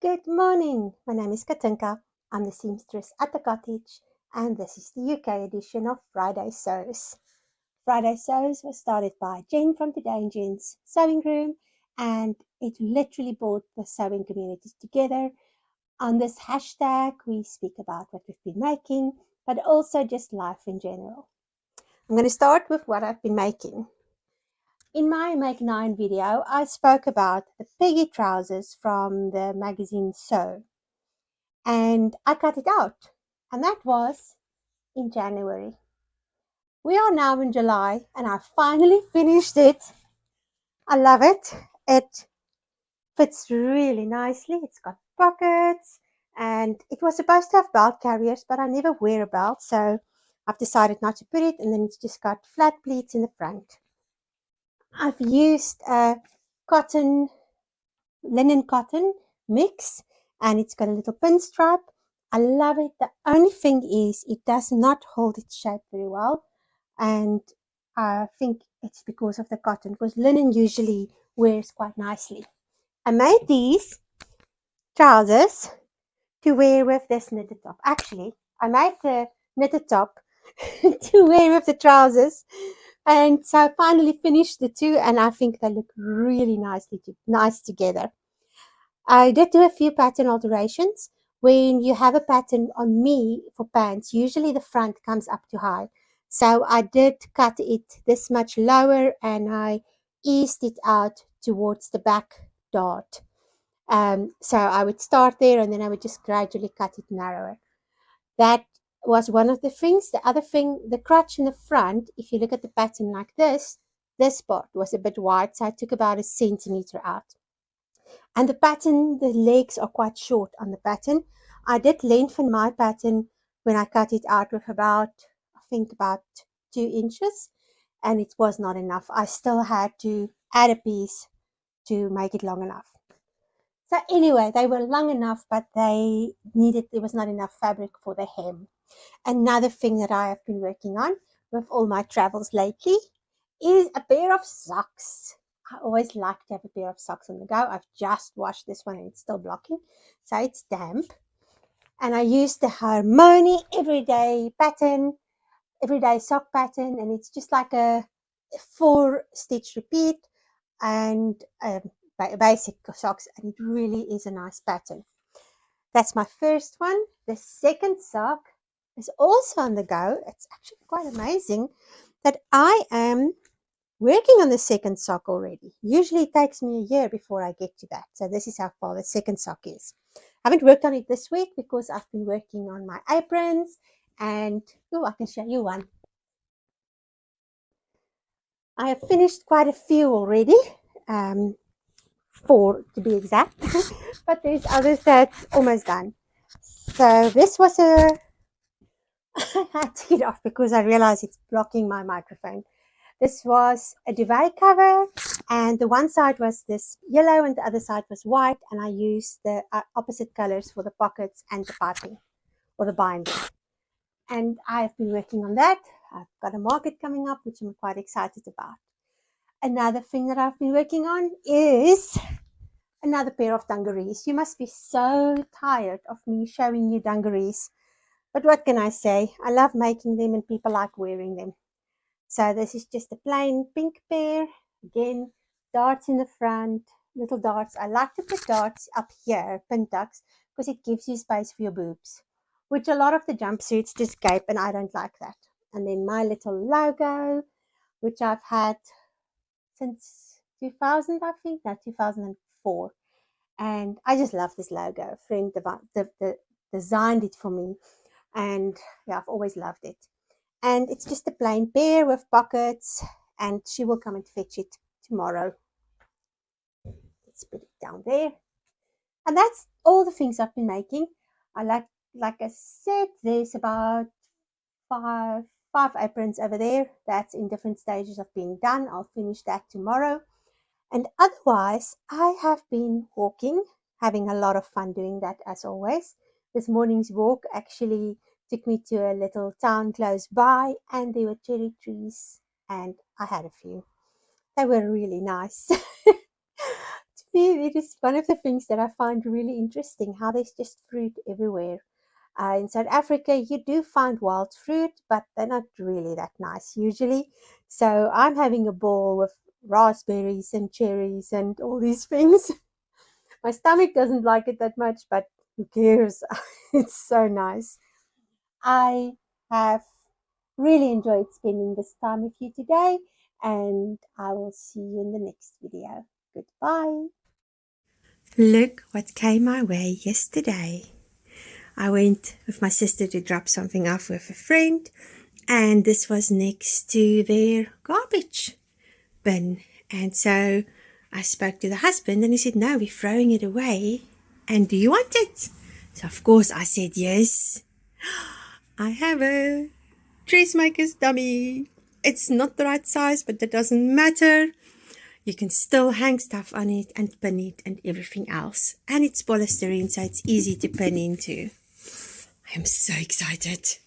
Good morning. My name is Katinka. I'm the seamstress at the cottage, and this is the UK edition of Friday Sews. Friday Sews was started by Jen from Today in Jen's sewing room, and it literally brought the sewing community together. On this hashtag, we speak about what we've been making, but also just life in general. I'm going to start with what I've been making. In my Make 9 video, I spoke about the Peggy Trousers from the magazine Sew, and I cut it out, and that was in January. We are now in July, and I finally finished it. I love it. It fits really nicely. It's got pockets, and it was supposed to have belt carriers, but I never wear a belt, so I've decided not to put it, and then it's just got flat pleats in the front. I've used a linen cotton mix, and it's got a little pinstripe. I love it. The only thing is it does not hold its shape very well, and I think it's because of the cotton, because linen usually wears quite nicely. I made these trousers to wear with this knitted top. Actually, I made the knitted top to wear with the trousers, and so I finally finished the two, and I think they look really nice together. I did do a few pattern alterations. When you have a pattern on me for pants, usually the front comes up too high. So I did cut it this much lower, and I eased it out towards the back dart. So I would start there, and then I would just gradually cut it narrower. That was one of the things. The other thing, the crotch in the front, if you look at the pattern like this part was a bit wide, so I took about a centimeter out. And the pattern, the legs are quite short on the pattern. I did lengthen my pattern when I cut it out with I think about 2 inches, and it was not enough. I still had to add a piece to make it long enough. So anyway, they were long enough, but there was not enough fabric for the hem. Another thing that I have been working on with all my travels lately is a pair of socks. I always like to have a pair of socks on the go. I've just washed this one and it's still blocking, so it's damp. And I use the Harmony everyday sock pattern, and it's just like a 4-stitch repeat and basic socks, and it really is a nice pattern. That's my first one. The second sock is also on the go. It's actually quite amazing that I am working on the second sock already. Usually it takes me a year before I get to that. So this is how far the second sock is. I haven't worked on it this week because I've been working on my aprons, and I can show you one. I have finished quite a few already, 4 to be exact, but there's others that's almost done. So this was I had to get off because I realized it's blocking my microphone. This was a duvet cover, and the one side was this yellow and the other side was white, and I used the opposite colors for the pockets and the piping or the binding. And I've been working on that. I've got a market coming up, which I'm quite excited about. Another thing that I've been working on is another pair of dungarees. You must be so tired of me showing you dungarees, but what can I say? I love making them and people like wearing them. So this is just a plain pink pair. Again, darts in the front, little darts. I like to put darts up here, pin tucks, because it gives you space for your boobs, which a lot of the jumpsuits just gape, and I don't like that. And then my little logo, which I've had since 2000, I think, no, 2004. And I just love this logo. A friend designed it for me, and yeah, I've always loved it. And it's just a plain pair with pockets, and she will come and fetch it tomorrow. Let's put it down there. And that's all the things I've been making. I like I said, there's about five aprons over there. That's in different stages of being done. I'll finish that tomorrow. And otherwise, I have been walking, having a lot of fun doing that as always. This morning's walk actually took me to a little town close by, and there were cherry trees, and I had a few. They were really nice. To It is one of the things that I find really interesting, how there's just fruit everywhere. In South Africa, you do find wild fruit, but they're not really that nice usually. So I'm having a ball with raspberries and cherries and all these things. My stomach doesn't like it that much, but who cares? It's so nice. I have really enjoyed spending this time with you today, and I will see you in the next video. Goodbye. Look what came my way yesterday. I went with my sister to drop something off with a friend, and this was next to their garbage bin. And so I spoke to the husband, and he said, "No, we're throwing it away. And do you want it?" So, of course, I said, "Yes." I have a dressmaker's dummy. It's not the right size, but that doesn't matter. You can still hang stuff on it and pin it and everything else. And it's polystyrene, so it's easy to pin into. I am so excited.